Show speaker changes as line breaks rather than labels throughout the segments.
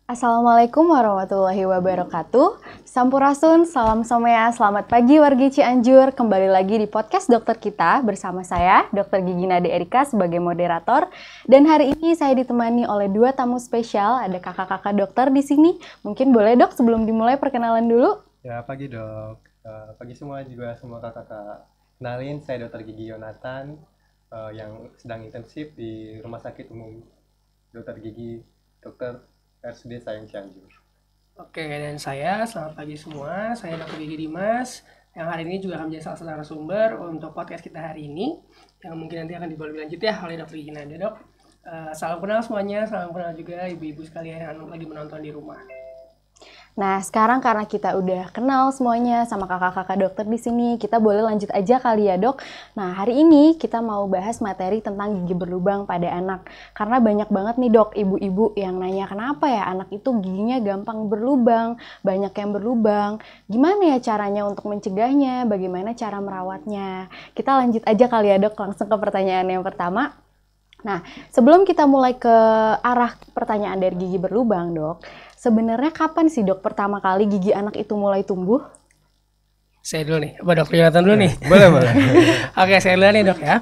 Assalamualaikum warahmatullahi wabarakatuh. Sampurasun, salam somea, selamat pagi wargi Cianjur. Kembali lagi di podcast dokter kita bersama saya, Dr. Gigi Nade Erika sebagai moderator. Dan hari ini saya ditemani oleh dua tamu spesial, ada kakak-kakak dokter di sini. Mungkin boleh dok sebelum dimulai perkenalan dulu?
Ya, pagi dok. Pagi semua juga semua kakak-kakak. Kenalin, saya Dr. Gigi Yonatan yang sedang intensif di Rumah Sakit Umum Dr. Gigi Dr. RSUD Sayang Cianjur.
Oke, dan saya, selamat pagi semua. Saya Dr. Gigi Dimas, yang hari ini juga akan menjadi salah satu narasumber untuk podcast kita hari ini, yang mungkin nanti akan dibawa lebih lanjut ya oleh Dr. Gigi Nade, dok. Salam kenal semuanya, salam kenal juga ibu-ibu sekalian yang lagi menonton di rumah.
Nah, sekarang karena kita udah kenal semuanya sama kakak-kakak dokter di sini, kita boleh lanjut aja kali ya, Dok. Nah, hari ini kita mau bahas materi tentang gigi berlubang pada anak. Karena banyak banget nih, Dok, ibu-ibu yang nanya kenapa ya anak itu giginya gampang berlubang, banyak yang berlubang. Gimana ya caranya untuk mencegahnya? Bagaimana cara merawatnya? Kita lanjut aja kali ya, Dok, langsung ke pertanyaan yang pertama. Nah, sebelum kita mulai ke arah pertanyaan dari gigi berlubang, Dok, sebenarnya kapan sih dok pertama kali gigi anak itu mulai tumbuh?
Saya dulu nih, apa Dr. Yonatan dulu nih?
Boleh.
Oke, saya dulu nih dok ya.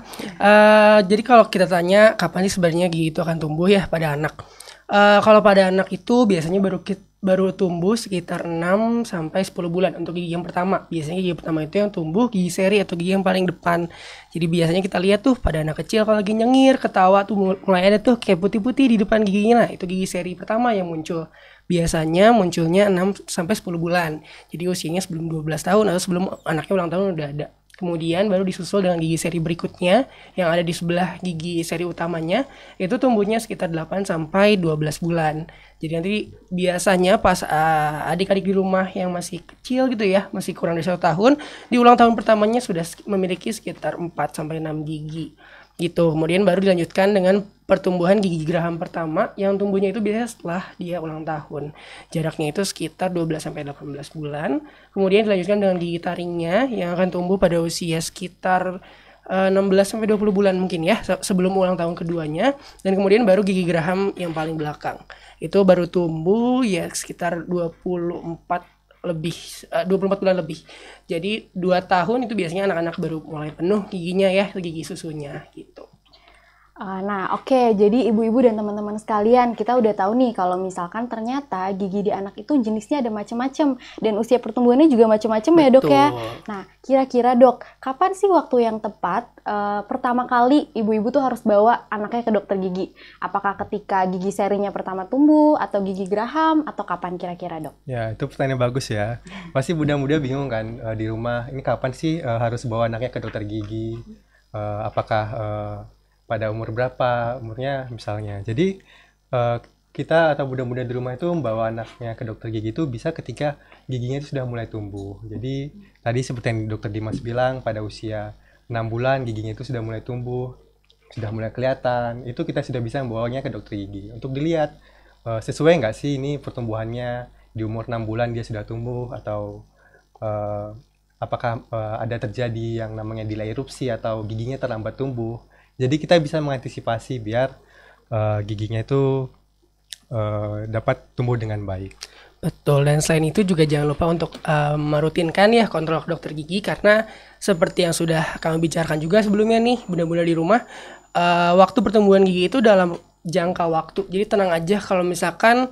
Jadi kalau kita tanya kapan sih sebenarnya gigi itu akan tumbuh ya pada anak? Kalau pada anak itu biasanya baru tumbuh sekitar 6 sampai 10 bulan untuk gigi yang pertama. Biasanya gigi pertama itu yang tumbuh gigi seri atau gigi yang paling depan. Jadi biasanya kita lihat tuh pada anak kecil kalau lagi nyengir, ketawa tuh mulai ada tuh kayak putih-putih di depan giginya. Nah, itu gigi seri pertama yang muncul. Biasanya munculnya 6 sampai 10 bulan. Jadi usianya sebelum 12 tahun atau sebelum anaknya ulang tahun udah ada. Kemudian baru disusul dengan gigi seri berikutnya yang ada di sebelah gigi seri utamanya, itu tumbuhnya sekitar 8 sampai 12 bulan. Jadi nanti biasanya pas adik-adik di rumah yang masih kecil gitu ya, masih kurang dari 1 tahun, di ulang tahun pertamanya sudah memiliki sekitar 4 sampai 6 gigi. Gitu. Kemudian baru dilanjutkan dengan pertumbuhan gigi geraham pertama yang tumbuhnya itu biasanya setelah dia ulang tahun. Jaraknya itu sekitar 12 sampai 18 bulan. Kemudian dilanjutkan dengan gigi taringnya yang akan tumbuh pada usia sekitar 16 sampai 20 bulan mungkin ya sebelum ulang tahun keduanya, dan kemudian baru gigi geraham yang paling belakang. Itu baru tumbuh ya sekitar 24 bulan lebih. Jadi 2 tahun itu biasanya anak-anak baru mulai penuh giginya ya, gigi susunya gitu.
Nah, oke. Jadi ibu-ibu dan teman-teman sekalian, kita udah tahu nih kalau misalkan ternyata gigi di anak itu jenisnya ada macam-macam dan usia pertumbuhannya juga macam-macam ya dok ya. Nah, kira-kira dok, kapan sih waktu yang tepat pertama kali ibu-ibu tuh harus bawa anaknya ke dokter gigi? Apakah ketika gigi serinya pertama tumbuh atau gigi geraham atau kapan kira-kira dok?
Ya, itu pertanyaan bagus ya. Pasti bunda-bunda bingung kan di rumah, ini kapan sih harus bawa anaknya ke dokter gigi? Apakah pada umur berapa umurnya misalnya. Jadi kita atau bunda-bunda di rumah itu membawa anaknya ke dokter gigi itu bisa ketika giginya itu sudah mulai tumbuh. Jadi tadi seperti yang dokter Dimas bilang, pada usia 6 bulan giginya itu sudah mulai tumbuh, sudah mulai kelihatan. Itu kita sudah bisa membawanya ke dokter gigi untuk dilihat sesuai nggak sih ini pertumbuhannya, di umur 6 bulan dia sudah tumbuh, atau apakah ada terjadi yang namanya delay erupsi atau giginya terlambat tumbuh. Jadi kita bisa mengantisipasi biar giginya itu dapat tumbuh dengan baik.
Betul, dan selain itu juga jangan lupa untuk merutinkan ya kontrol ke dokter gigi, karena seperti yang sudah kami bicarakan juga sebelumnya nih bunda-bunda di rumah, waktu pertumbuhan gigi itu dalam jangka waktu. Jadi tenang aja kalau misalkan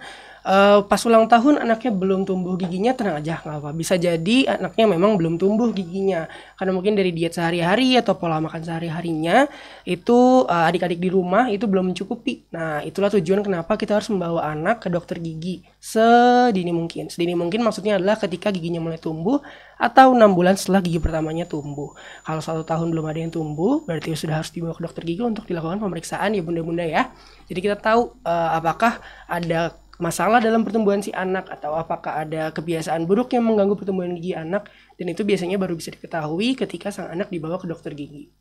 pas ulang tahun anaknya belum tumbuh giginya, tenang aja nggak apa. Bisa jadi anaknya memang belum tumbuh giginya karena mungkin dari diet sehari-hari atau pola makan sehari-harinya itu adik-adik di rumah itu belum mencukupi. Nah, itulah tujuan kenapa kita harus membawa anak ke dokter gigi sedini mungkin. Sedini mungkin maksudnya adalah ketika giginya mulai tumbuh atau 6 bulan setelah gigi pertamanya tumbuh. Kalau 1 tahun belum ada yang tumbuh, berarti sudah harus dibawa ke dokter gigi untuk dilakukan pemeriksaan ya bunda-bunda ya. Jadi kita tahu apakah ada masalah dalam pertumbuhan si anak atau apakah ada kebiasaan buruk yang mengganggu pertumbuhan gigi anak, dan itu biasanya baru bisa diketahui ketika sang anak dibawa ke dokter gigi.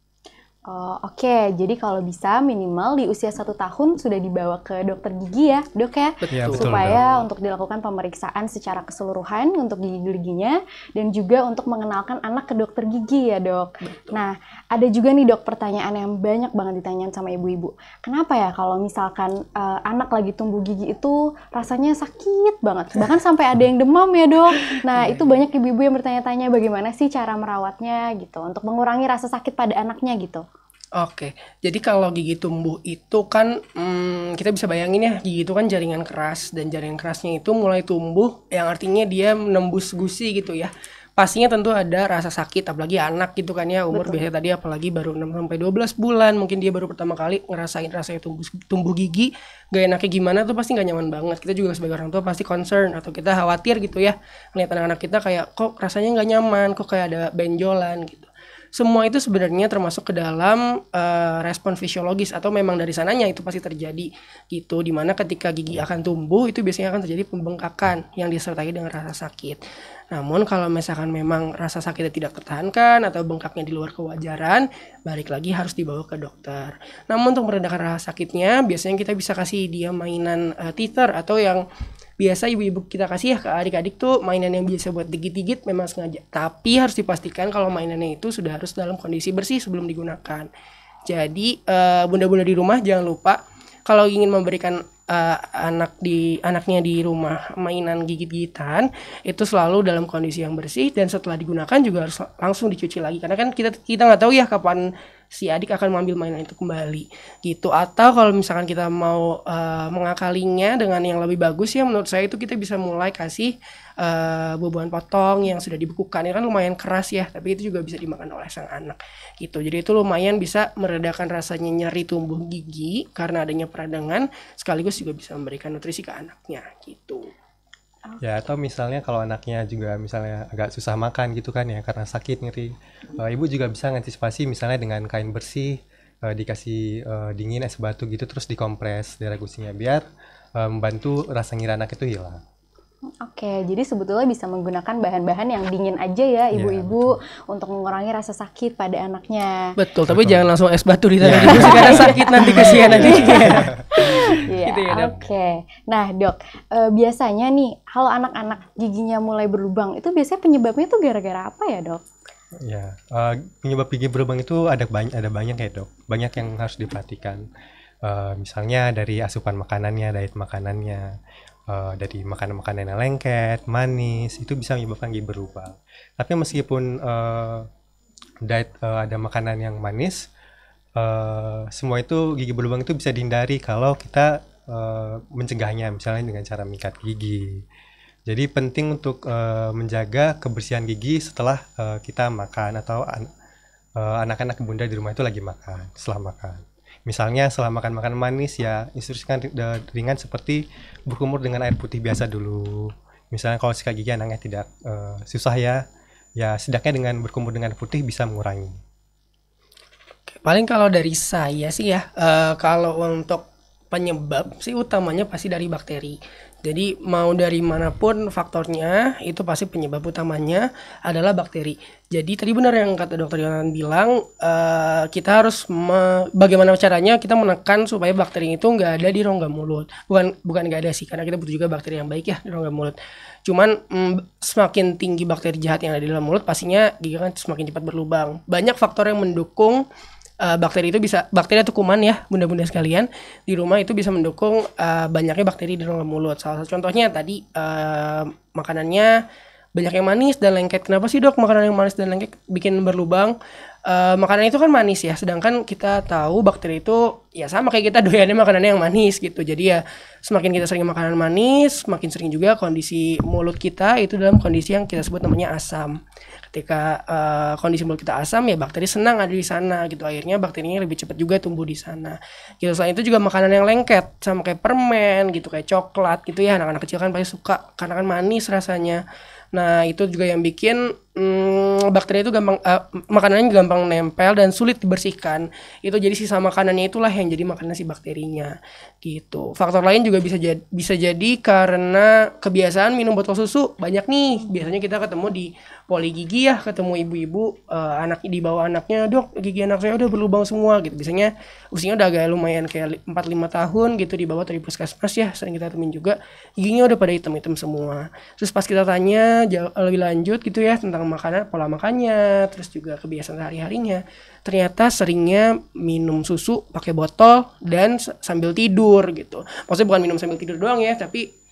Oh, oke. Jadi kalau bisa minimal di usia 1 tahun sudah dibawa ke dokter gigi ya, dok ya?
Iya, betul,
Supaya untuk dilakukan pemeriksaan secara keseluruhan untuk gigi-giginya dan juga untuk mengenalkan anak ke dokter gigi ya, dok. Nah, ada juga nih dok pertanyaan yang banyak banget ditanyain sama ibu-ibu. Kenapa ya kalau misalkan anak lagi tumbuh gigi itu rasanya sakit banget, bahkan sampai ada yang demam ya, dok. Nah, itu banyak ibu-ibu yang bertanya-tanya bagaimana sih cara merawatnya gitu untuk mengurangi rasa sakit pada anaknya gitu.
Oke, jadi kalau gigi tumbuh itu kan kita bisa bayangin ya, gigi itu kan jaringan keras dan jaringan kerasnya itu mulai tumbuh yang artinya dia menembus gusi gitu ya. Pastinya tentu ada rasa sakit, apalagi anak gitu kan ya, umur biasanya tadi apalagi baru 6 sampai 12 bulan, mungkin dia baru pertama kali ngerasain rasanya tumbuh gigi, gak enaknya gimana tuh pasti gak nyaman banget. Kita juga sebagai orang tua pasti concern atau kita khawatir gitu ya, ngeliat anak-anak kita kayak kok rasanya gak nyaman, kok kayak ada benjolan gitu. Semua itu sebenarnya termasuk ke dalam respon fisiologis atau memang dari sananya itu pasti terjadi gitu, dimana ketika gigi akan tumbuh itu biasanya akan terjadi pembengkakan yang disertai dengan rasa sakit. Namun kalau misalkan memang rasa sakitnya tidak tertahankan atau bengkaknya di luar kewajaran, balik lagi harus dibawa ke dokter. Namun untuk meredakan rasa sakitnya biasanya kita bisa kasih dia mainan teether atau yang biasa ibu-ibu kita kasih ya ke adik-adik tuh mainan yang biasa buat digit-digit memang sengaja. Tapi harus dipastikan kalau mainannya itu sudah harus dalam kondisi bersih sebelum digunakan. Jadi bunda-bunda di rumah jangan lupa kalau ingin memberikan anaknya di rumah mainan gigit-gigitan itu selalu dalam kondisi yang bersih dan setelah digunakan juga harus langsung dicuci lagi karena kan kita nggak tahu ya kapan si adik akan mengambil mainan itu kembali gitu. Atau kalau misalkan kita mau mengakalinya dengan yang lebih bagus ya menurut saya itu kita bisa mulai kasih buah-buahan potong yang sudah dibekukan. Ini kan lumayan keras ya, tapi itu juga bisa dimakan oleh sang anak gitu. Jadi itu lumayan bisa meredakan rasanya nyeri tumbuh gigi karena adanya peradangan, sekaligus juga bisa memberikan nutrisi ke anaknya gitu.
Ya, atau misalnya kalau anaknya juga misalnya agak susah makan gitu kan ya karena sakit nyeri, ibu juga bisa ngantisipasi misalnya dengan kain bersih, dikasih dingin es batu gitu terus dikompres daerah gusinya biar membantu rasa nyeri anak itu hilang.
Oke, jadi sebetulnya bisa menggunakan bahan-bahan yang dingin aja ya ibu-ibu untuk mengurangi rasa sakit pada anaknya.
Betul, tapi jangan langsung es batu ditaruh di gusi karena sakit nanti kasihan anaknya.
Iya,
Gitu ya, Dok.
oke. Nah, Dok, biasanya nih kalau anak-anak giginya mulai berlubang itu biasanya penyebabnya itu gara-gara apa ya, Dok?
Ya, penyebab gigi berlubang itu ada banyak ya dok, banyak yang harus diperhatikan. Misalnya dari asupan makanannya, diet makanannya, dari makanan-makanan yang lengket, manis, itu bisa menyebabkan gigi berlubang. Tapi meskipun diet ada makanan yang manis, semua itu gigi berlubang itu bisa dihindari kalau kita mencegahnya, misalnya dengan cara menyikat gigi. Jadi penting untuk menjaga kebersihan gigi setelah kita makan atau anak-anak bunda di rumah itu lagi makan, setelah makan. Misalnya setelah makan makanan manis ya instruksikan ringan seperti berkumur dengan air putih biasa dulu. Misalnya kalau sikat gigi anaknya tidak susah ya setidaknya dengan berkumur dengan air putih bisa mengurangi.
Paling kalau dari saya sih ya, kalau untuk penyebab sih utamanya pasti dari bakteri. Jadi mau dari manapun faktornya itu pasti penyebab utamanya adalah bakteri. Jadi tadi benar yang kata dokter Yonan bilang, kita harus bagaimana caranya kita menekan supaya bakteri itu nggak ada di rongga mulut. Bukan nggak ada sih, karena kita butuh juga bakteri yang baik ya di rongga mulut. Cuman semakin tinggi bakteri jahat yang ada di dalam mulut, pastinya gigi kan semakin cepat berlubang. Banyak faktor yang mendukung bakteri atau kuman ya bunda-bunda sekalian di rumah itu bisa mendukung banyaknya bakteri di rongga mulut. Salah satu contohnya tadi makanannya banyak yang manis dan lengket. Kenapa sih dok makanan yang manis dan lengket bikin berlubang? Makanan itu kan manis ya, sedangkan kita tahu bakteri itu ya sama kayak kita doyannya makanannya yang manis gitu. Jadi ya semakin kita sering makanan manis, semakin sering juga kondisi mulut kita itu dalam kondisi yang kita sebut namanya asam. Ketika kondisi mulut kita asam ya bakteri senang ada di sana gitu, akhirnya bakterinya lebih cepat juga tumbuh di sana gitu. Selain itu juga makanan yang lengket sama kayak permen gitu, kayak coklat gitu ya, anak-anak kecil kan pasti suka karena kan manis rasanya. Nah itu juga yang bikin bakteri itu gampang makanannya gampang nempel dan sulit dibersihkan. Itu jadi sisa makanannya itulah yang jadi makanan si bakterinya gitu. Faktor lain juga bisa jadi karena kebiasaan minum botol susu banyak nih. Biasanya kita ketemu di poli gigi ya, ketemu ibu-ibu anak di bawah anaknya, "Dok, gigi anak saya udah berlubang semua." gitu. Biasanya usianya udah agak lumayan kayak 4-5 tahun gitu, di bawah dari puskesmas ya, sering kita temuin juga giginya udah pada hitam-hitam semua. Terus pas kita tanya lebih lanjut gitu ya tentang makanan, pola makannya, terus juga kebiasaan sehari-harinya, ternyata seringnya minum susu pakai botol dan sambil tidur gitu. Maksudnya bukan minum sambil tidur doang ya, tapi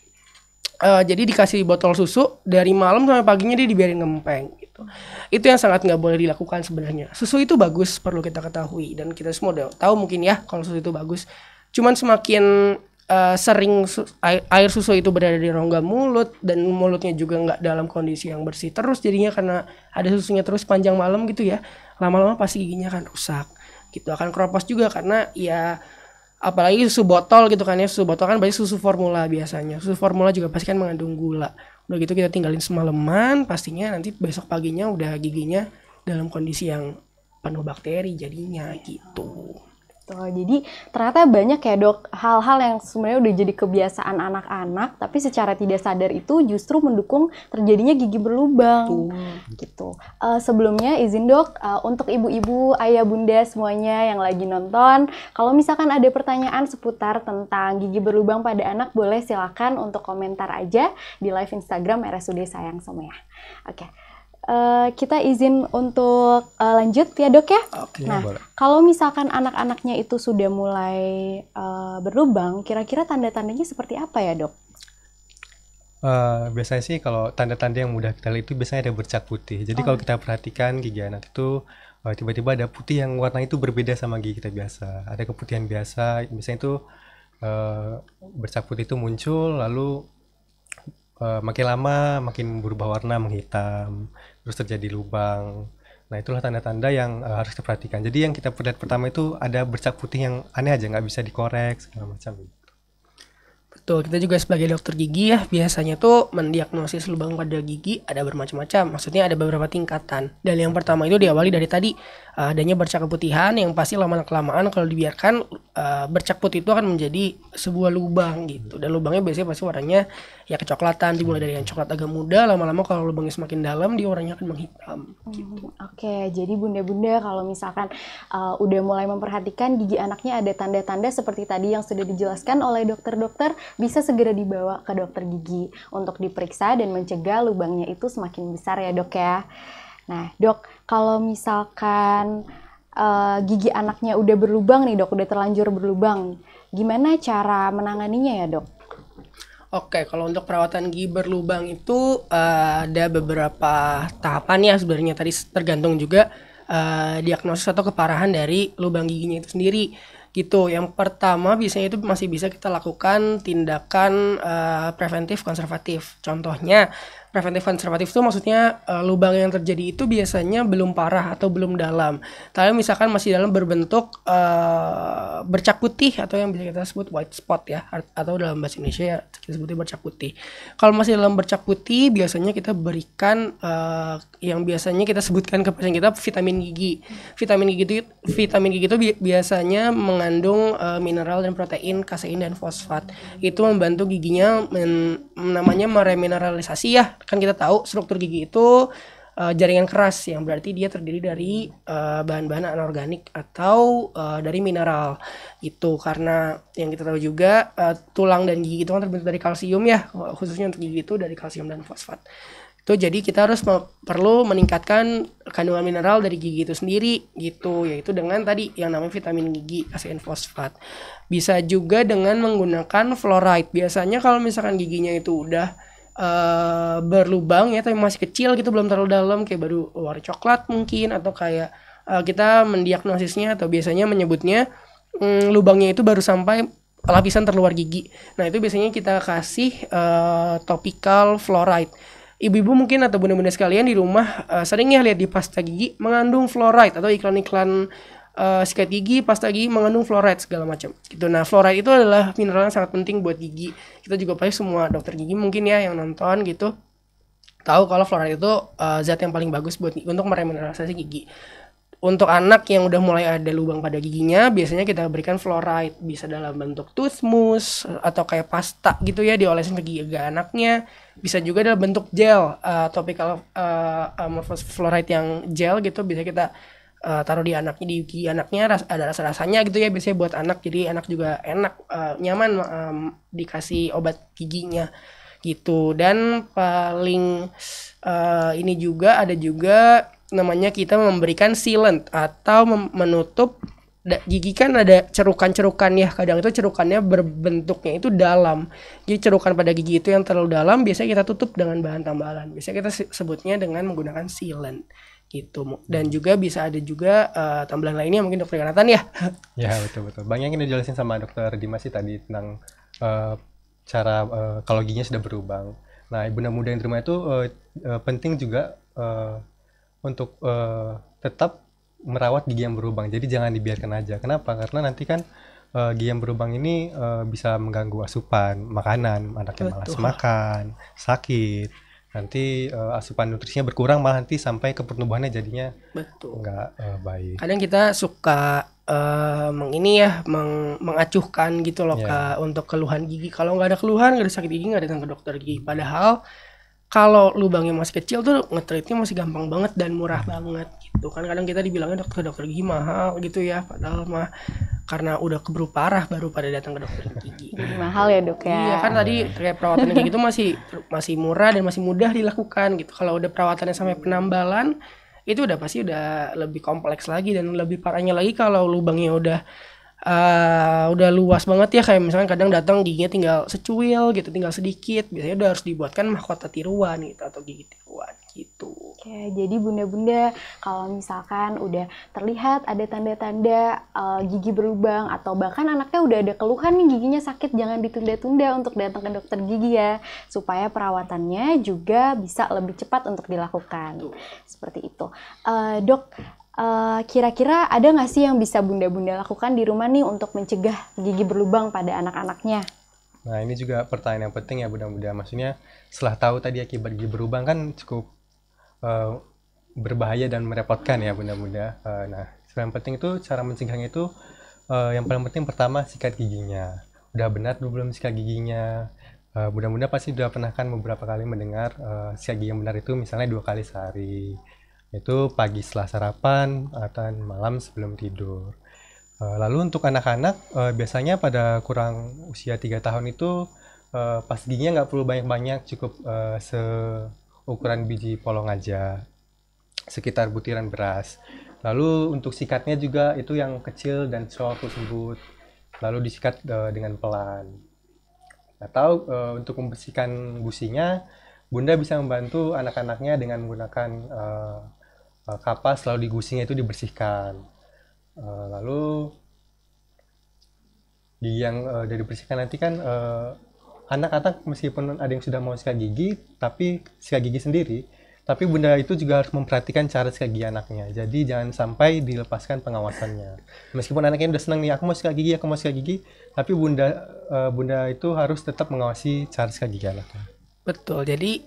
jadi dikasih botol susu dari malam sampai paginya dia dibiarin ngempeng gitu. Itu yang sangat nggak boleh dilakukan sebenarnya. Susu itu bagus, perlu kita ketahui, dan kita semua udah tahu mungkin ya kalau susu itu bagus. Cuman semakin sering air susu itu berada di rongga mulut dan mulutnya juga nggak dalam kondisi yang bersih terus, jadinya karena ada susunya terus panjang malam gitu ya, lama-lama pasti giginya akan rusak gitu, akan keropos juga karena ya apalagi susu botol gitu kan ya, susu botol kan berarti susu formula, biasanya susu formula juga pasti kan mengandung gula. Udah gitu kita tinggalin semalaman, pastinya nanti besok paginya udah giginya dalam kondisi yang penuh bakteri jadinya gitu.
Jadi ternyata banyak ya dok hal-hal yang sebenarnya udah jadi kebiasaan anak-anak, tapi secara tidak sadar itu justru mendukung terjadinya gigi berlubang. Gitu. Sebelumnya izin dok, untuk ibu-ibu, ayah, bunda semuanya yang lagi nonton, kalau misalkan ada pertanyaan seputar tentang gigi berlubang pada anak, boleh silakan untuk komentar aja di live Instagram RSUD Sayang Semua. Oke. Kita izin untuk lanjut ya dok ya. Nah, kalau misalkan anak-anaknya itu sudah mulai berlubang, kira-kira tanda-tandanya seperti apa ya dok?
Biasanya sih kalau tanda-tanda yang mudah kita lihat itu biasanya ada bercak putih. Jadi kalau kita perhatikan gigi anak itu tiba-tiba ada putih yang warna itu berbeda sama gigi kita biasa. Ada keputihan biasa, biasanya itu bercak putih itu muncul, lalu makin lama makin berubah warna, menghitam, terus terjadi lubang. Nah itulah tanda-tanda yang harus kita perhatikan. Jadi yang kita lihat pertama itu ada bercak putih yang aneh aja, nggak bisa dikorek segala macam.
Betul, kita juga sebagai dokter gigi ya biasanya tuh mendiagnosis lubang pada gigi ada bermacam-macam. Maksudnya ada beberapa tingkatan. Dan yang pertama itu diawali dari tadi adanya bercak keputihan yang pasti lama-kelamaan kalau dibiarkan bercak putih itu akan menjadi sebuah lubang gitu. Dan lubangnya biasanya pasti warnanya ya kecoklatan, dimulai dari yang coklat agak muda, lama-lama kalau lubangnya semakin dalam dia warnanya akan menghitam gitu.
Oke, jadi bunda-bunda kalau misalkan udah mulai memperhatikan gigi anaknya ada tanda-tanda seperti tadi yang sudah dijelaskan oleh dokter-dokter, bisa segera dibawa ke dokter gigi untuk diperiksa dan mencegah lubangnya itu semakin besar ya dok ya. Nah dok, kalau misalkan gigi anaknya udah berlubang nih dok, udah terlanjur berlubang, gimana cara menanganinya ya dok?
Oke, kalau untuk perawatan gigi berlubang itu ada beberapa tahapan ya sebenarnya. Tadi tergantung juga diagnosis atau keparahan dari lubang giginya itu sendiri gitu. Yang pertama biasanya itu masih bisa kita lakukan tindakan preventif konservatif. Contohnya preventif konservatif itu maksudnya lubang yang terjadi itu biasanya belum parah atau belum dalam. Tapi misalkan masih dalam berbentuk bercak putih atau yang bisa kita sebut white spot ya, atau dalam bahasa Indonesia ya kita sebutnya bercak putih. Kalau masih dalam bercak putih biasanya kita berikan yang biasanya kita sebutkan ke pasien kita vitamin gigi. Vitamin gigi itu biasanya mengandung mineral dan protein, kasein dan fosfat. Itu membantu giginya namanya meremineralisasi ya. Kan kita tahu struktur gigi itu jaringan keras yang berarti dia terdiri dari bahan-bahan anorganik atau dari mineral gitu. Karena yang kita tahu juga tulang dan gigi itu kan terbentuk dari kalsium ya, khususnya untuk gigi itu dari kalsium dan fosfat. Itu jadi kita harus perlu meningkatkan kandungan mineral dari gigi itu sendiri gitu, yaitu dengan tadi yang namanya vitamin gigi, kasein, fosfat. Bisa juga dengan menggunakan fluoride. Biasanya kalau misalkan giginya itu udah berlubang ya tapi masih kecil gitu, belum terlalu dalam, kayak baru warna coklat mungkin, atau kayak kita mendiagnosisnya atau biasanya menyebutnya lubangnya itu baru sampai lapisan terluar gigi. Nah itu biasanya kita kasih topical fluoride. Ibu-ibu mungkin atau bunda-bunda sekalian di rumah sering ya lihat di pasta gigi mengandung fluoride, atau iklan-iklan sikat gigi, pasta gigi mengandung fluoride segala macam gitu. Nah fluoride itu adalah mineral yang sangat penting buat gigi. Kita juga pasti semua dokter gigi mungkin ya yang nonton gitu tahu kalau fluoride itu zat yang paling bagus untuk meremineralisasi gigi. Untuk anak yang udah mulai ada lubang pada giginya, biasanya kita berikan fluoride, bisa dalam bentuk toothmousse atau kayak pasta gitu ya, diolesin ke gigi anaknya. Bisa juga dalam bentuk gel, topical amorphous fluoride yang gel gitu, bisa kita taruh di gigi anaknya, ada rasa-rasanya gitu ya, biasanya buat anak, jadi anak juga enak, nyaman dikasih obat giginya gitu. Dan paling ini juga ada juga namanya kita memberikan sealant atau menutup gigi. Kan ada cerukan-cerukan ya, kadang itu cerukannya berbentuknya itu dalam, jadi cerukan pada gigi itu yang terlalu dalam biasanya kita tutup dengan bahan tambahan, biasanya kita sebutnya dengan menggunakan sealant gitu. Dan juga bisa ada juga tambahan lainnya, mungkin dokter Yonatan ya.
Ya betul. Banyak yang dijelasin sama dokter Dimas sih tadi tentang cara kalau giginya sudah berlubang. Nah, bunda muda yang di rumah itu penting juga untuk tetap merawat gigi yang berlubang. Jadi jangan dibiarkan aja. Kenapa? Karena nanti kan gigi yang berlubang ini bisa mengganggu asupan makanan, anaknya malas makan, sakit. Nanti asupan nutrisinya berkurang, malah nanti sampai ke pertumbuhannya jadinya nggak baik.
Kadang kita suka mengacuhkan gitu loh untuk keluhan gigi. Kalau nggak ada keluhan, nggak ada sakit gigi, nggak datang ke dokter gigi. Padahal kalau lubangnya masih kecil tuh nge-treatnya masih gampang banget dan murah banget gitu kan. Kadang kita dibilangnya dokter gigi mahal gitu ya, padahal mah karena udah keburu parah baru pada datang ke dokter gigi.
Jadi mahal ya dok ya.
Iya kan, tadi kayak perawatan kayak gitu masih murah dan masih mudah dilakukan gitu. Kalau udah perawatannya sampai penambalan itu udah pasti udah lebih kompleks lagi, dan lebih parahnya lagi kalau lubangnya udah luas banget ya, kayak misalkan kadang datang giginya tinggal secuil gitu, tinggal sedikit, biasanya udah harus dibuatkan mahkota tiruan gitu atau gigi tiruan gitu.
Oke, jadi bunda-bunda kalau misalkan udah terlihat ada tanda-tanda gigi berlubang atau bahkan anaknya udah ada keluhan nih giginya sakit, jangan ditunda-tunda untuk datang ke dokter gigi ya, supaya perawatannya juga bisa lebih cepat untuk dilakukan. Seperti itu. Dok, kira-kira ada nggak sih yang bisa bunda-bunda lakukan di rumah nih untuk mencegah gigi berlubang pada anak-anaknya?
Nah, ini juga pertanyaan yang penting ya bunda-bunda. Maksudnya setelah tahu tadi akibat gigi berlubang kan cukup berbahaya dan merepotkan ya bunda-bunda. Nah, yang penting itu cara mencegahnya itu yang paling penting pertama sikat giginya. Udah benar belum sikat giginya? Bunda-bunda pasti udah pernah kan beberapa kali mendengar sikat gigi yang benar itu misalnya 2 kali sehari. Itu pagi setelah sarapan atau malam sebelum tidur. Lalu untuk anak-anak biasanya pada kurang usia 3 tahun itu pas giginya nggak perlu banyak-banyak, cukup seukuran biji polong aja, sekitar butiran beras. Lalu untuk sikatnya juga itu yang kecil dan soft tersebut, lalu disikat dengan pelan. Atau untuk membersihkan gusinya, bunda bisa membantu anak-anaknya dengan menggunakan kapas, lalu di gusinya itu dibersihkan. Lalu gigi yang udah dibersihkan nanti kan anak-anak meskipun ada yang sudah mau sikat gigi tapi sikat gigi sendiri, tapi bunda itu juga harus memperhatikan cara sikat gigi anaknya. Jadi jangan sampai dilepaskan pengawasannya. Meskipun anaknya udah senang nih, aku mau sikat gigi, tapi bunda itu harus tetap mengawasi cara sikat gigi anaknya.
Betul, jadi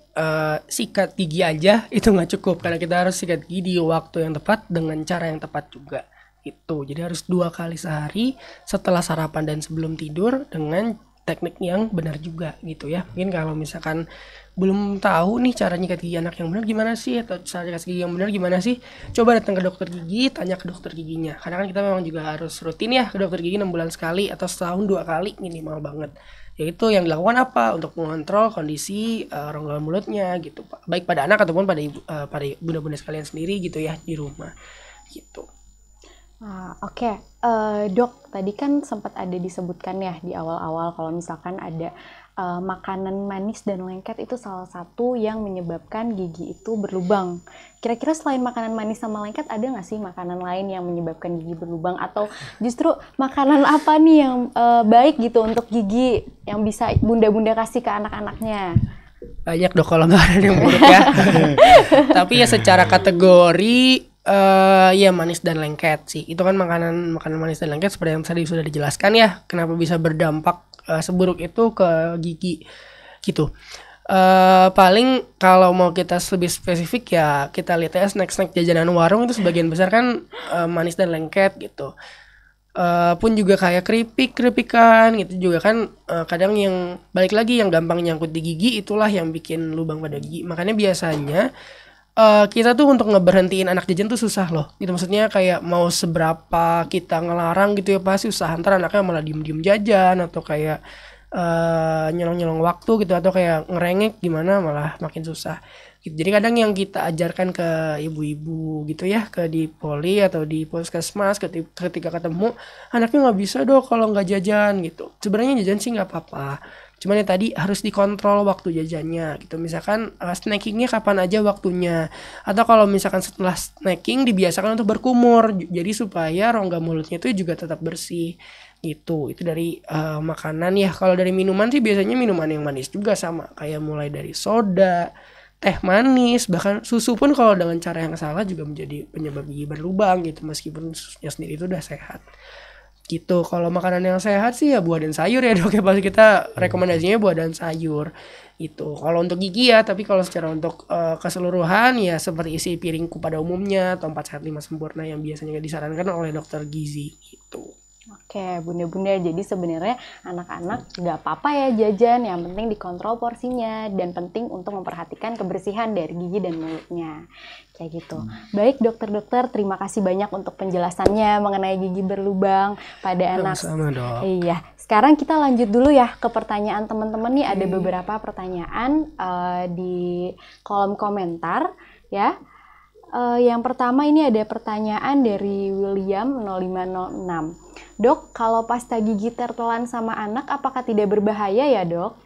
sikat gigi aja itu nggak cukup, karena kita harus sikat gigi di waktu yang tepat dengan cara yang tepat juga itu. Jadi harus 2 kali sehari setelah sarapan dan sebelum tidur dengan teknik yang benar juga gitu ya. Mungkin kalau misalkan belum tahu nih cara nyikat gigi anak yang benar gimana sih, atau cara nyikat gigi yang benar gimana sih, coba datang ke dokter gigi, tanya ke dokter giginya. Karena kan kita memang juga harus rutin ya ke dokter gigi 6 bulan sekali atau setahun 2 kali minimal banget. Yaitu yang dilakukan apa? Untuk mengontrol kondisi rongga mulutnya gitu, baik pada anak ataupun pada bunda-bunda sekalian sendiri gitu ya di rumah gitu.
Oke. Dok, tadi kan sempat ada disebutkan ya di awal-awal kalau misalkan ada makanan manis dan lengket itu salah satu yang menyebabkan gigi itu berlubang. Kira-kira selain makanan manis sama lengket ada nggak sih makanan lain yang menyebabkan gigi berlubang, atau justru makanan apa nih yang baik gitu untuk gigi yang bisa bunda-bunda kasih ke anak-anaknya?
Banyak dok kalau nggak ada yang buruk ya. Tapi ya secara kategori ya manis dan lengket sih. Itu kan makanan manis dan lengket seperti yang tadi sudah dijelaskan ya, kenapa bisa berdampak seburuk itu ke gigi gitu. Paling kalau mau kita lebih spesifik ya kita lihat ya snack-snack jajanan warung itu sebagian besar kan manis dan lengket gitu. Pun juga kayak keripikan gitu juga kan kadang yang balik lagi yang gampang nyangkut di gigi itulah yang bikin lubang pada gigi. Makanya biasanya kita tuh untuk ngeberhentiin anak jajan tuh susah loh. Gitu maksudnya kayak mau seberapa kita ngelarang gitu ya pasti susah. Antara anaknya malah diem-diem jajan atau kayak nyolong-nyolong waktu gitu atau kayak ngerengek gimana malah makin susah gitu. Jadi kadang yang kita ajarkan ke ibu-ibu gitu ya ke di poli atau di puskesmas ketika ketemu anaknya nggak bisa dong kalau nggak jajan gitu. Sebenarnya jajan sih nggak apa-apa, cuman ya tadi harus dikontrol waktu jajannya gitu. Misalkan snackingnya kapan aja waktunya, atau kalau misalkan setelah snacking dibiasakan untuk berkumur jadi supaya rongga mulutnya itu juga tetap bersih gitu. Itu dari makanan ya. Kalau dari minuman sih biasanya minuman yang manis juga sama kayak mulai dari soda, teh manis, bahkan susu pun kalau dengan cara yang salah juga menjadi penyebab gigi berlubang gitu meskipun susunya sendiri itu udah sehat gitu. Kalau makanan yang sehat sih ya buah dan sayur ya dok ya, pasti kita rekomendasinya buah dan sayur gitu kalau untuk gigi ya. Tapi kalau secara untuk keseluruhan ya seperti isi piringku pada umumnya atau 4 sehat 5 sempurna yang biasanya disarankan oleh dokter gizi gitu.
Oke, bunda-bunda, jadi sebenarnya anak-anak nggak apa-apa ya jajan, yang penting dikontrol porsinya dan penting untuk memperhatikan kebersihan dari gigi dan mulutnya. Kayak gitu. Baik dokter-dokter, terima kasih banyak untuk penjelasannya mengenai gigi berlubang pada anak.
Sama dok.
Iya, sekarang kita lanjut dulu ya ke pertanyaan teman-teman nih. Ada beberapa pertanyaan di kolom komentar ya. Yang pertama ini ada pertanyaan dari William 0506. Dok, kalau pasta gigi tertelan sama anak apakah tidak berbahaya ya dok?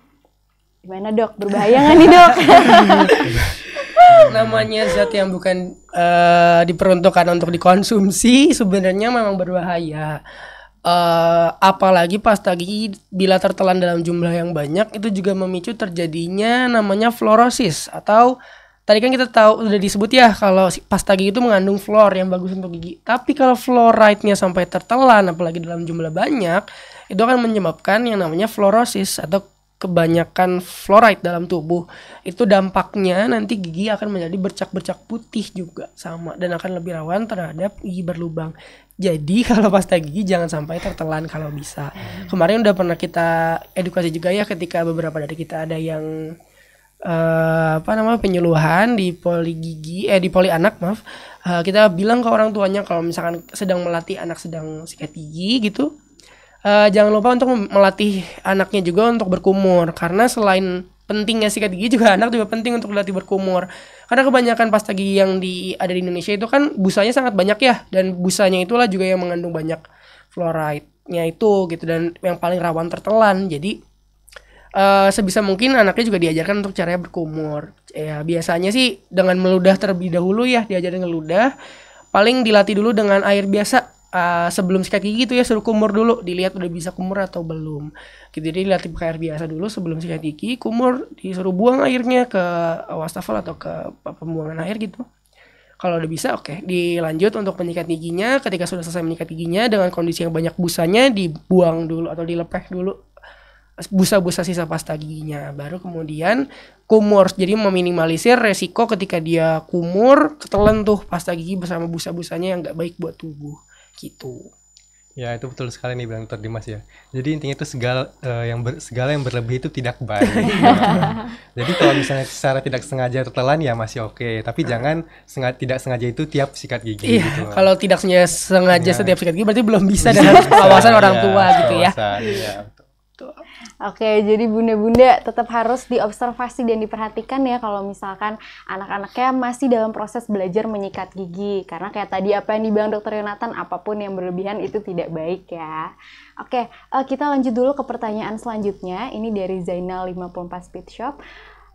Gimana dok, berbahaya nggak nih dok?
Namanya zat yang bukan diperuntukkan untuk dikonsumsi sebenarnya memang berbahaya. Apalagi pasta gigi bila tertelan dalam jumlah yang banyak itu juga memicu terjadinya namanya fluorosis. Atau tadi kan kita tahu udah disebut ya kalau pasta gigi itu mengandung fluor yang bagus untuk gigi. Tapi kalau fluoride-nya sampai tertelan apalagi dalam jumlah banyak, itu akan menyebabkan yang namanya fluorosis atau kebanyakan fluoride dalam tubuh. Itu dampaknya nanti gigi akan menjadi bercak-bercak putih juga sama dan akan lebih rawan terhadap gigi berlubang. Jadi kalau pasta gigi jangan sampai tertelan kalau bisa. Kemarin udah pernah kita edukasi juga ya ketika beberapa dari kita ada yang penyuluhan di poli gigi di poli anak kita bilang ke orang tuanya kalau misalkan sedang melatih anak sedang sikat gigi gitu, jangan lupa untuk melatih anaknya juga untuk berkumur karena selain pentingnya sikat gigi juga anak juga penting untuk dilatih berkumur karena kebanyakan pasta gigi yang ada di Indonesia itu kan busanya sangat banyak ya, dan busanya itulah juga yang mengandung banyak fluoride-nya itu gitu dan yang paling rawan tertelan. Jadi sebisa mungkin anaknya juga diajarkan untuk caranya berkumur. Ya biasanya sih dengan meludah terlebih dahulu ya, diajarin ngeludah. Paling dilatih dulu dengan air biasa sebelum sikat gigi itu ya, suruh kumur dulu, dilihat udah bisa kumur atau belum. Gitu, jadi dilatih pakai air biasa dulu sebelum sikat gigi, kumur disuruh buang airnya ke wastafel atau ke pembuangan air gitu. Kalau udah bisa oke, dilanjut untuk menyikat giginya. Ketika sudah selesai menyikat giginya dengan kondisi yang banyak busanya dibuang dulu atau dilepeh dulu busa-busa sisa pasta giginya, baru kemudian kumur. Jadi meminimalisir resiko ketika dia kumur ketelan tuh pasta gigi bersama busa-busanya yang nggak baik buat tubuh gitu.
Ya itu betul sekali nih bilang Dr. Dimas ya. Jadi intinya itu segala yang berlebih itu tidak baik. Jadi kalau misalnya secara tidak sengaja tertelan ya masih oke, tapi jangan tidak sengaja itu tiap sikat gigi.
Iya,
gitu.
kalau tidak sengaja setiap sikat gigi berarti belum bisa dan harus pengawasan orang tua gitu ya.
Iya.
Oke, jadi bunda-bunda tetap harus diobservasi dan diperhatikan ya kalau misalkan anak-anaknya masih dalam proses belajar menyikat gigi. Karena kayak tadi apa yang dibilang Dr. Yonatan, apapun yang berlebihan itu tidak baik ya. Oke, kita lanjut dulu ke pertanyaan selanjutnya. Ini dari Zainal 54 Speed Shop.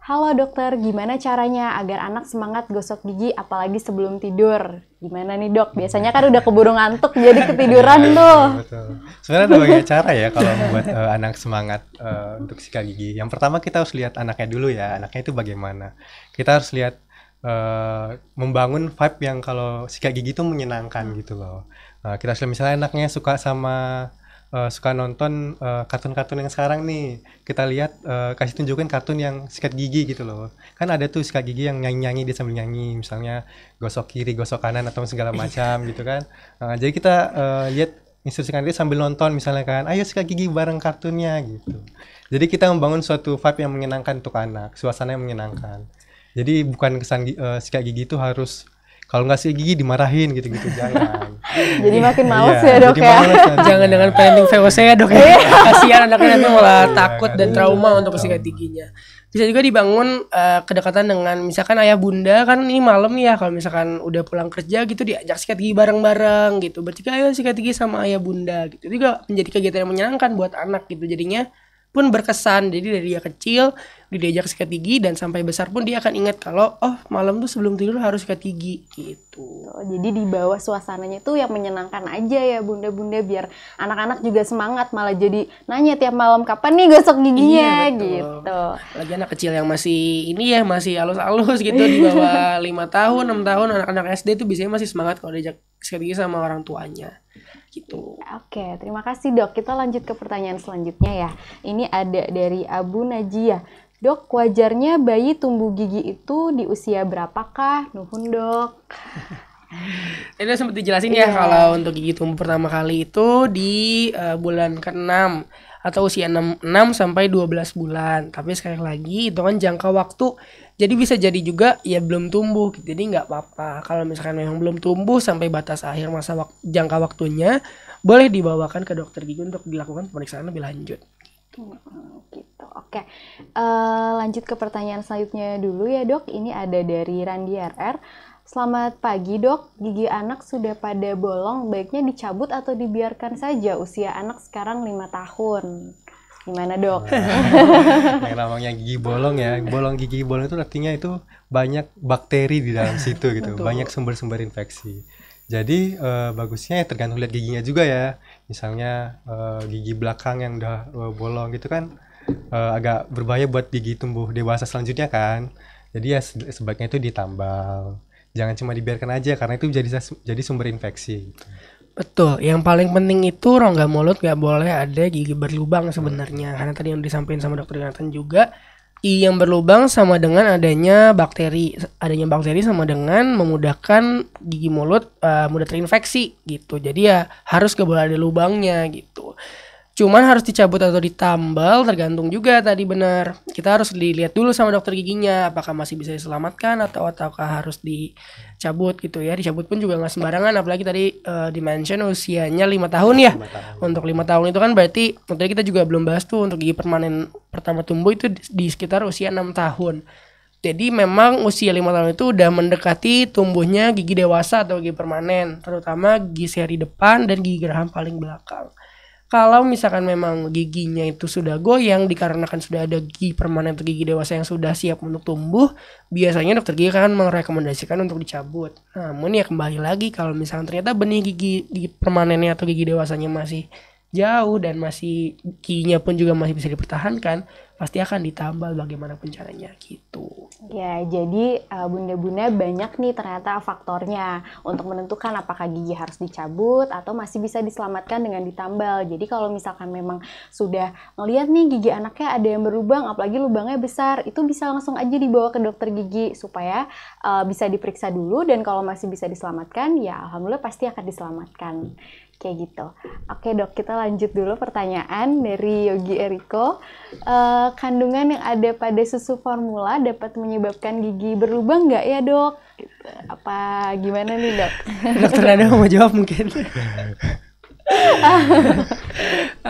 Halo dokter, gimana caranya agar anak semangat gosok gigi apalagi sebelum tidur? Gimana nih dok? Biasanya kan udah keburu ngantuk jadi ketiduran tuh.
Betul. Sebenarnya ada banyak cara ya kalau membuat anak semangat untuk sikat gigi. Yang pertama kita harus lihat anaknya dulu ya, anaknya itu bagaimana. Kita harus lihat membangun vibe yang kalau sikat gigi itu menyenangkan gitu loh. Kita harus lihat misalnya anaknya suka sama suka nonton kartun-kartun yang sekarang nih. Kita lihat kasih tunjukin kartun yang sikat gigi gitu loh. Kan ada tuh sikat gigi yang nyanyi-nyanyi dia sambil nyanyi, misalnya gosok kiri, gosok kanan atau segala macam gitu kan. Jadi kita lihat instruksikan dia sambil nonton misalnya kan, ayo sikat gigi bareng kartunnya gitu. Jadi kita membangun suatu vibe yang menyenangkan untuk anak, suasana yang menyenangkan. Jadi bukan kesan sikat gigi itu harus kalau nggak sikat gigi dimarahin gitu-gitu, jangan.
Jadi makin males
Iya,
ya dok
jadi
ya.
males nanti.
Jangan dengan planning VOC ya dok ya. Kasihan anaknya nanti malah takut dan
Iya,
trauma untuk sikat giginya. Bisa juga dibangun kedekatan dengan misalkan ayah bunda kan ini malam ya, kalau misalkan udah pulang kerja gitu diajak sikat gigi bareng-bareng gitu. Berarti ayo sikat gigi sama ayah bunda gitu. Itu juga menjadi kegiatan yang menyenangkan buat anak gitu. Jadinya pun berkesan. Jadi dari dia kecil diajak sikat gigi dan sampai besar pun dia akan ingat kalau oh malam tuh sebelum tidur harus sikat gigi gitu.
Jadi di bawah suasananya tuh yang menyenangkan aja ya bunda-bunda, biar anak-anak juga semangat, malah jadi nanya tiap malam kapan nih gosok giginya
Iya, betul.
gitu.
Lagi anak kecil yang masih ini ya masih halus-halus gitu di bawah 5 tahun 6 tahun anak-anak SD itu biasanya masih semangat kalau diajak sikat gigi sama orang tuanya gitu.
Oke, terima kasih dok. Kita lanjut ke pertanyaan selanjutnya ya. Ini ada dari Abu Najiyah. Dok, wajarnya bayi tumbuh gigi itu di usia berapakah? Nuhun dok.
Ini udah sempat dijelasin ya kalau untuk gigi tumbuh pertama kali itu di bulan ke-6 atau usia 6 sampai 12 bulan. Tapi sekali lagi itu kan jangka waktu. Jadi bisa jadi juga ya belum tumbuh. Jadi nggak apa-apa. Kalau misalkan memang belum tumbuh sampai batas akhir masa jangka waktunya, boleh dibawakan ke dokter gigi untuk dilakukan pemeriksaan lebih lanjut.
Gitu. Oke. Lanjut ke pertanyaan selanjutnya dulu ya dok. Ini ada dari Randi RR. Selamat pagi dok, gigi anak sudah pada bolong, baiknya dicabut atau dibiarkan saja? Usia anak sekarang 5 tahun. Gimana dok?
Yang namanya gigi bolong ya, gigi bolong itu artinya itu banyak bakteri di dalam situ gitu, banyak sumber-sumber infeksi. Jadi bagusnya ya tergantung lihat giginya juga ya. Misalnya gigi belakang yang udah bolong gitu kan agak berbahaya buat gigi tumbuh dewasa selanjutnya kan. Jadi ya sebaiknya itu ditambal. Jangan cuma dibiarkan aja karena itu jadi sumber infeksi.
Betul, yang paling penting itu rongga mulut gak boleh ada gigi berlubang sebenarnya. Karena tadi yang disampaikan sama dokter Nathan juga, gigi yang berlubang sama dengan adanya bakteri. Adanya bakteri sama dengan memudahkan gigi mulut mudah terinfeksi gitu. Jadi ya harus gak boleh ada lubangnya gitu. Cuman harus dicabut atau ditambal tergantung juga tadi benar. Kita harus dilihat dulu sama dokter giginya apakah masih bisa diselamatkan ataukah harus dicabut gitu ya. Dicabut pun juga nggak sembarangan, apalagi tadi di-mention usianya 5 tahun ya.
5 tahun.
Untuk 5 tahun itu kan berarti tadi kita juga belum bahas tuh untuk gigi permanen pertama tumbuh itu di sekitar usia 6 tahun. Jadi memang usia 5 tahun itu udah mendekati tumbuhnya gigi dewasa atau gigi permanen, terutama gigi seri depan dan gigi geraham paling belakang. Kalau misalkan memang giginya itu sudah goyang dikarenakan sudah ada gigi permanen atau gigi dewasa yang sudah siap untuk tumbuh, biasanya dokter gigi akan merekomendasikan untuk dicabut. Namun ya kembali lagi kalau misalkan ternyata benih gigi permanennya atau gigi dewasanya masih jauh dan masih giginya pun juga masih bisa dipertahankan, pasti akan ditambal bagaimanapun caranya gitu.
Ya, jadi bunda-bunda banyak nih ternyata faktornya untuk menentukan apakah gigi harus dicabut atau masih bisa diselamatkan dengan ditambal. Jadi kalau misalkan memang sudah ngelihat nih gigi anaknya ada yang berlubang, apalagi lubangnya besar, itu bisa langsung aja dibawa ke dokter gigi supaya bisa diperiksa dulu, dan kalau masih bisa diselamatkan, ya alhamdulillah pasti akan diselamatkan. Kayak gitu. Oke dok, kita lanjut dulu pertanyaan dari Yogi Eriko. Kandungan yang ada pada susu formula dapat menyebabkan gigi berlubang nggak ya dok? Gitu. Apa gimana nih dok?
Dokter Nada mau jawab mungkin.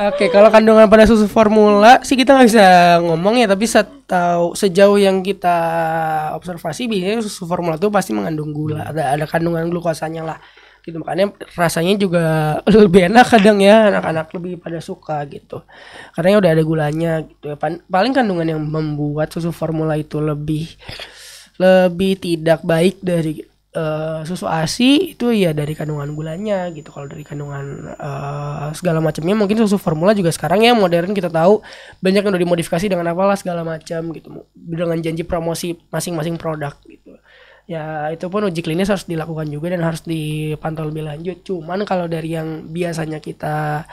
Oke, kalau kandungan pada susu formula sih kita nggak bisa ngomong ya, tapi sejauh yang kita observasi biasanya susu formula itu pasti mengandung gula, ada kandungan glukosanya lah. Gitu, makanya rasanya juga lebih enak kadang ya, anak-anak lebih pada suka gitu karena udah ada gulanya gitu ya. Paling kandungan yang membuat susu formula itu lebih tidak baik dari susu ASI itu ya dari kandungan gulanya gitu. Kalau dari kandungan segala macamnya mungkin susu formula juga sekarang ya modern kita tahu banyak yang udah dimodifikasi dengan apalah segala macam gitu dengan janji promosi masing-masing produk gitu. Ya itu pun uji klinis harus dilakukan juga dan harus dipantau lebih lanjut. Cuman kalau dari yang biasanya kita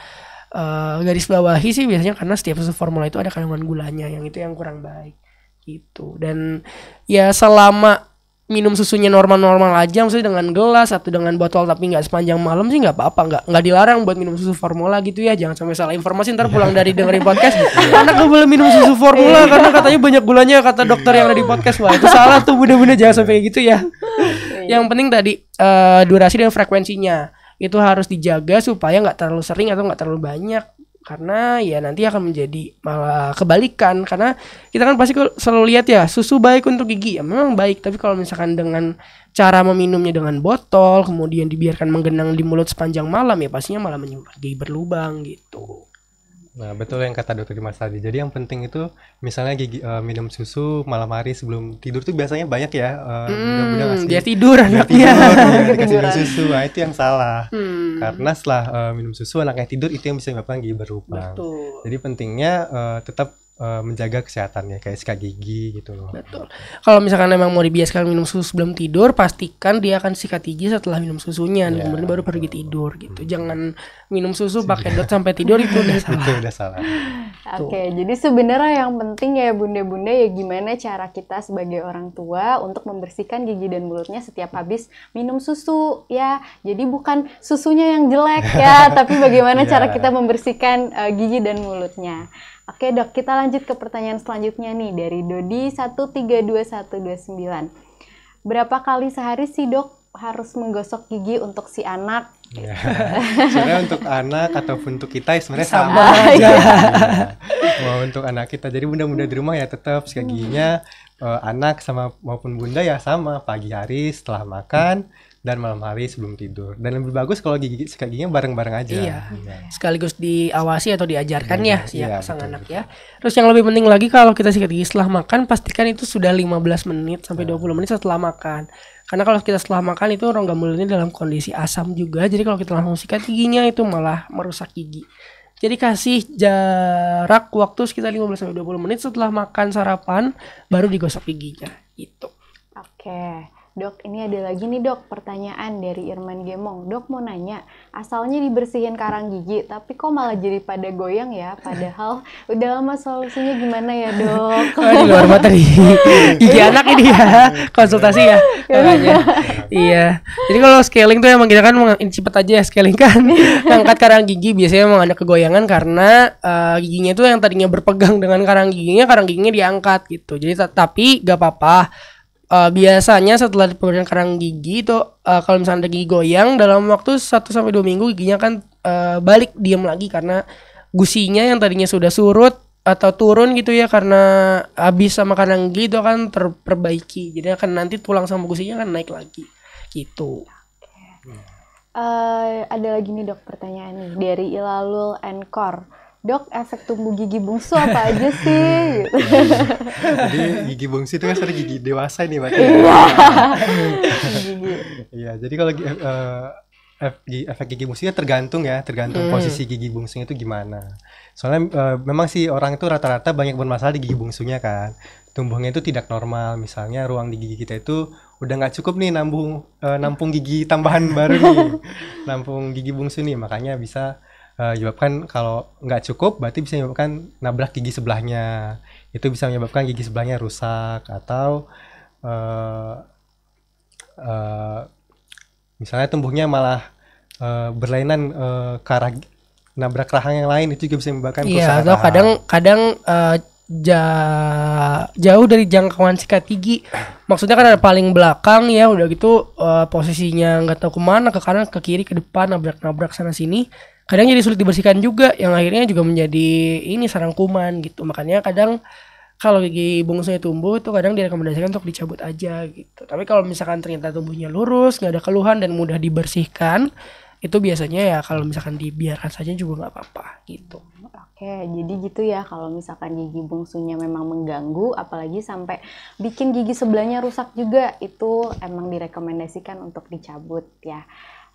garis bawahi sih biasanya karena setiap susu formula itu ada kandungan gulanya, yang itu yang kurang baik gitu. Dan ya selama minum susunya normal-normal aja, maksudnya dengan gelas atau dengan botol tapi nggak sepanjang malam sih nggak apa-apa, nggak dilarang buat minum susu formula gitu ya. Jangan sampai salah informasi ntar pulang dari dengerin podcast anak gak boleh minum susu formula karena katanya banyak gulanya kata dokter yang ada di podcast. Wah itu salah tuh, bunda-bunda jangan sampai kayak gitu ya. Yang penting tadi durasi dan frekuensinya itu harus dijaga supaya nggak terlalu sering atau nggak terlalu banyak, karena ya nanti akan menjadi malah kebalikan. Karena kita kan pasti selalu lihat ya susu baik untuk gigi, ya memang baik, tapi kalau misalkan dengan cara meminumnya dengan botol kemudian dibiarkan menggenang di mulut sepanjang malam, ya pastinya malah menyebabkan gigi berlubang gitu.
Nah, betul yang kata dokter Dimas tadi. Jadi yang penting itu misalnya minum susu malam hari sebelum tidur tuh biasanya banyak ya. Mudah-mudahan ngasih
Dia tidur
dia
anaknya.
tidur, dikasih minum susu. Nah, itu yang salah. Karena setelah minum susu anaknya tidur, itu yang bisa menyebabkan gigi berlubang.
Betul.
Jadi pentingnya tetap menjaga kesehatannya kayak sikat gigi gitu loh.
Betul. Kalau misalkan emang mau dibiasakan minum susu sebelum tidur, pastikan dia akan sikat gigi setelah minum susunya, kemudian baru pergi tidur gitu. Jangan minum susu pakai dot sampai tidur, itu udah salah.
Itu udah salah.
Oke, jadi sebenarnya yang penting ya bunda-bunda ya gimana cara kita sebagai orang tua untuk membersihkan gigi dan mulutnya setiap habis minum susu ya. Jadi bukan susunya yang jelek ya, tapi bagaimana cara kita membersihkan gigi dan mulutnya. Oke dok, kita lanjut ke pertanyaan selanjutnya nih dari Dodi 132129. Berapa kali sehari sih dok harus menggosok gigi untuk si anak?
Ya. Sebenarnya untuk anak ataupun untuk kita sebenarnya sama
aja.
Ya. Mau untuk anak kita, jadi bunda-bunda di rumah ya tetap sikat giginya anak sama maupun bunda ya sama, pagi hari setelah makan dan malam hari sebelum tidur. Dan lebih bagus kalau sikat giginya bareng-bareng aja.
Iya. Sekaligus diawasi atau diajarkan ya sang
betul,
anak ya. Terus yang lebih penting lagi, kalau kita sikat gigi setelah makan, pastikan itu sudah 15 menit sampai 20 menit setelah makan. Karena kalau kita setelah makan itu rongga mulutnya dalam kondisi asam juga. Jadi kalau kita langsung sikat giginya itu malah merusak gigi. Jadi kasih jarak waktu sekitar 15 sampai 20 menit setelah makan sarapan baru digosok giginya gitu.
Oke. Dok, ini ada lagi nih dok, pertanyaan dari Irman Gemong. Dok mau nanya, asalnya dibersihin karang gigi, tapi kok malah jadi pada goyang ya? Padahal udah lama, solusinya gimana ya dok?
Di luar materi gigi anak ini ya, konsultasi ya. Iya. Jadi kalau scaling tuh emang kita kan cepet aja ya scaling kan. Ngangkat karang gigi biasanya emang ada kegoyangan karena giginya tuh yang tadinya berpegang dengan karang giginya diangkat gitu. Jadi tapi gak apa-apa. Biasanya setelah pemberian karang gigi itu kalau misalnya ada gigi goyang dalam waktu 1-2 minggu giginya kan balik diam lagi, karena gusinya yang tadinya sudah surut atau turun gitu ya karena habis sama karang gigi itu akan terperbaiki. Jadi akan nanti tulang sama gusinya kan naik lagi gitu.
Ada lagi nih dok pertanyaan nih dari Ilalul Encore. Dok, efek tumbuh gigi bungsu apa aja sih? Gitu.
Jadi gigi bungsu itu kan sebenarnya gigi dewasa nih Mbak. Iya, jadi kalau efek gigi bungsunya tergantung posisi gigi bungsunya itu gimana. Soalnya memang sih orang itu rata-rata banyak bermasalah di gigi bungsunya kan. Tumbuhnya itu tidak normal, misalnya ruang di gigi kita itu udah nggak cukup nih nampung gigi tambahan baru nih, nampung gigi bungsu nih, makanya bisa menyebabkan kalau nggak cukup berarti bisa menyebabkan nabrak gigi sebelahnya, itu bisa menyebabkan gigi sebelahnya rusak atau misalnya tumbuhnya malah berlainan ke arah nabrak rahang yang lain, itu juga bisa menyebabkan kerusakan.
Iya, atau kadang jauh dari jangkauan sikat gigi. Maksudnya kan ada paling belakang ya, udah gitu posisinya nggak tahu kemana, ke kanan, ke kiri, ke depan, nabrak sana sini. Kadang jadi sulit dibersihkan juga, yang akhirnya juga menjadi sarang kuman gitu. Makanya kadang kalau gigi bungsunya tumbuh itu kadang direkomendasikan untuk dicabut aja gitu. Tapi kalau misalkan ternyata tumbuhnya lurus, nggak ada keluhan dan mudah dibersihkan, itu biasanya ya kalau misalkan dibiarkan saja juga nggak apa-apa gitu.
Oke, jadi gitu ya kalau misalkan gigi bungsunya memang mengganggu, apalagi sampai bikin gigi sebelahnya rusak juga, itu emang direkomendasikan untuk dicabut ya.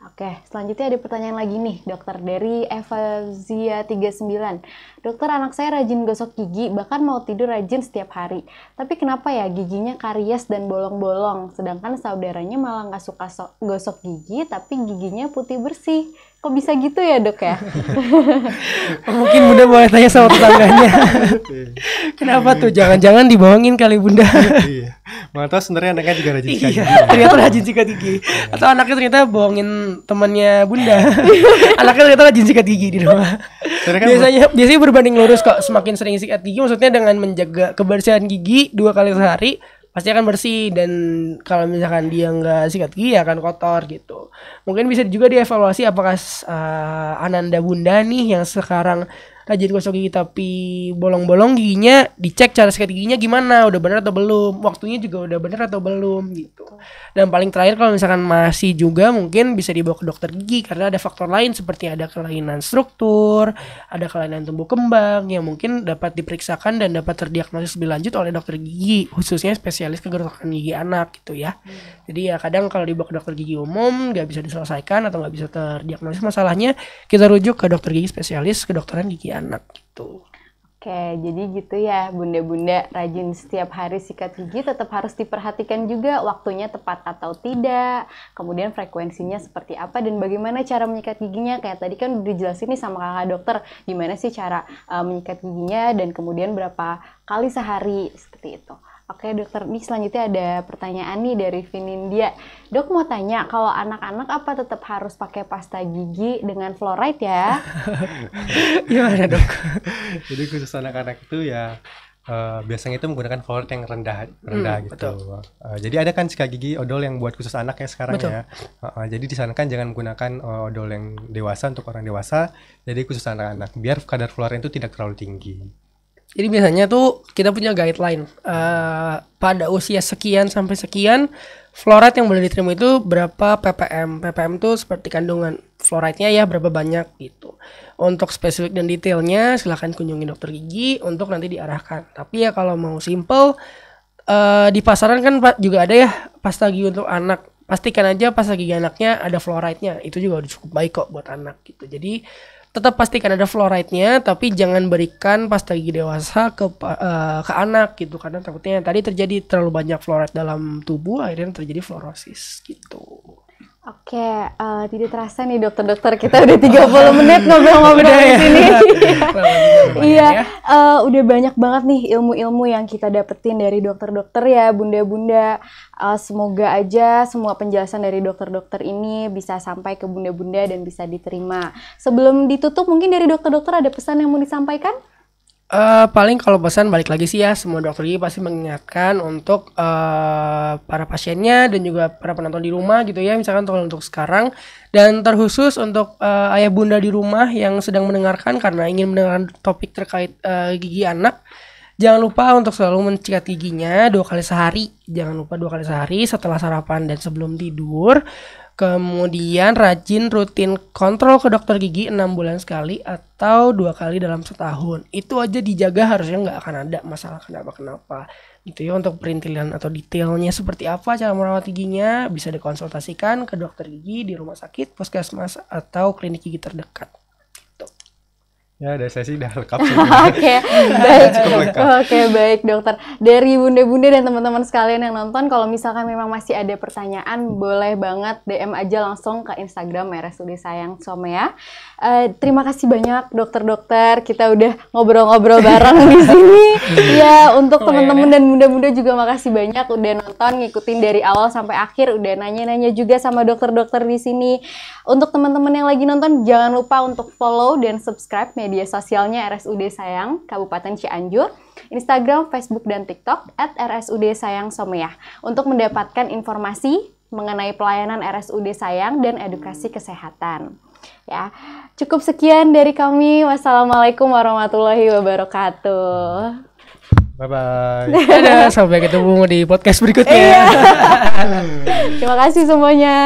Oke, selanjutnya ada pertanyaan lagi nih, dokter, dari Evazia 39. Dokter, anak saya rajin gosok gigi, bahkan mau tidur rajin setiap hari. Tapi kenapa ya giginya karies dan bolong-bolong, sedangkan saudaranya malah nggak suka gosok gigi, tapi giginya putih bersih. Kok bisa gitu ya dok ya?
Mungkin bunda boleh tanya sama tetangganya. Kenapa tuh? Jangan-jangan dibohongin kali bunda.
Iya. Mau tahu sebenarnya anaknya juga rajin sikat
Iya,
gigi.
ternyata rajin sikat gigi. Atau anaknya ternyata bohongin temannya bunda. Anaknya ternyata rajin sikat gigi di rumah.
Soalnya kan
Biasanya berbanding lurus kok. Semakin sering sikat gigi, maksudnya dengan menjaga kebersihan gigi 2 kali sehari pasti akan bersih, dan kalau misalkan dia nggak sikat gigi ya akan kotor gitu. Mungkin bisa juga dievaluasi apakah Ananda bunda nih yang sekarang rajin gosok gigi tapi bolong-bolong giginya, dicek cara sikat giginya gimana, udah bener atau belum, waktunya juga udah bener atau belum gitu. Dan paling terakhir kalau misalkan masih juga mungkin bisa dibawa ke dokter gigi karena ada faktor lain seperti ada kelainan struktur, ada kelainan tumbuh kembang yang mungkin dapat diperiksakan dan dapat terdiagnosis lebih lanjut oleh dokter gigi, khususnya spesialis kegerokan gigi anak gitu ya. Jadi ya kadang kalau dibawa ke dokter gigi umum nggak bisa diselesaikan atau nggak bisa terdiagnosis masalahnya, kita rujuk ke dokter gigi spesialis kedokteran gigi anak gitu.
Oke, jadi gitu ya bunda-bunda, rajin setiap hari sikat gigi tetap harus diperhatikan juga waktunya tepat atau tidak, kemudian frekuensinya seperti apa dan bagaimana cara menyikat giginya. Kayak tadi kan udah dijelasin nih sama kakak dokter gimana sih cara menyikat giginya dan kemudian berapa kali sehari seperti itu. Oke dokter, nih selanjutnya ada pertanyaan nih dari Vinindia. Dok mau tanya, kalau anak-anak apa tetap harus pakai pasta gigi dengan fluoride ya?
Gimana dok?
Jadi khusus anak-anak itu ya biasanya itu menggunakan fluoride yang rendah gitu. Jadi ada kan sikat gigi odol yang buat khusus anak ya sekarang
Betul.
ya. Jadi disarankan jangan menggunakan odol yang dewasa untuk orang dewasa. Jadi khusus anak-anak biar kadar fluoride itu tidak terlalu tinggi.
Jadi biasanya tuh kita punya guideline pada usia sekian sampai sekian fluoride yang boleh diterima itu berapa ppm. ppm tuh seperti kandungan fluoride-nya ya berapa banyak gitu. Untuk spesifik dan detailnya silahkan kunjungi dokter gigi untuk nanti diarahkan. Tapi ya kalau mau simple di pasaran kan juga ada ya pasta gigi untuk anak. Pastikan aja pasta gigi anaknya ada fluoride-nya. Itu juga udah cukup baik kok buat anak gitu. Jadi tetap pastikan ada fluoride-nya, tapi jangan berikan pasta gigi dewasa ke anak gitu, karena takutnya tadi terjadi terlalu banyak fluoride dalam tubuh, akhirnya terjadi fluorosis gitu.
Oke, tidak terasa nih dokter-dokter kita udah 30 menit ngobrol-ngobrol di sini. Iya, udah banyak banget nih ilmu-ilmu yang kita dapetin dari dokter-dokter ya, bunda-bunda. Semoga aja semua penjelasan dari dokter-dokter ini bisa sampai ke bunda-bunda dan bisa diterima. Sebelum ditutup, mungkin dari dokter-dokter ada pesan yang mau disampaikan?
Paling kalau pesan balik lagi sih ya, semua dokter gigi pasti mengingatkan untuk para pasiennya dan juga para penonton di rumah gitu ya, misalkan untuk sekarang dan terkhusus untuk ayah bunda di rumah yang sedang mendengarkan karena ingin mendengarkan topik terkait gigi anak. Jangan lupa untuk selalu mensikat giginya 2 kali sehari. Jangan lupa 2 kali sehari setelah sarapan dan sebelum tidur. Kemudian rajin rutin kontrol ke dokter gigi 6 bulan sekali atau 2 kali dalam setahun. Itu aja dijaga, harusnya nggak akan ada masalah kenapa-kenapa. Gitu ya, untuk perintilan atau detailnya seperti apa cara merawat giginya bisa dikonsultasikan ke dokter gigi di rumah sakit, puskesmas atau klinik gigi terdekat.
Ya, dari saya sih udah lengkap sih.
Oke, baik. Oke, baik dokter. Dari bunda-bunda dan teman-teman sekalian yang nonton, kalau misalkan memang masih ada pertanyaan, boleh banget DM aja langsung ke Instagram RSUD Sayang Somea. Terima kasih banyak dokter-dokter, kita udah ngobrol-ngobrol bareng di sini. Ya, untuk teman-teman dan bunda-bunda juga makasih banyak udah nonton, ngikutin dari awal sampai akhir, udah nanya-nanya juga sama dokter-dokter di sini. Untuk teman-teman yang lagi nonton, jangan lupa untuk follow dan subscribe media sosialnya RSUD Sayang Kabupaten Cianjur, Instagram, Facebook, dan TikTok @RSUD Sayang Somea untuk mendapatkan informasi mengenai pelayanan RSUD Sayang dan edukasi kesehatan. Ya, cukup sekian dari kami. Wassalamualaikum warahmatullahi wabarakatuh.
Bye-bye.
Dadah, sampai ketemu di podcast berikutnya.
Terima kasih semuanya.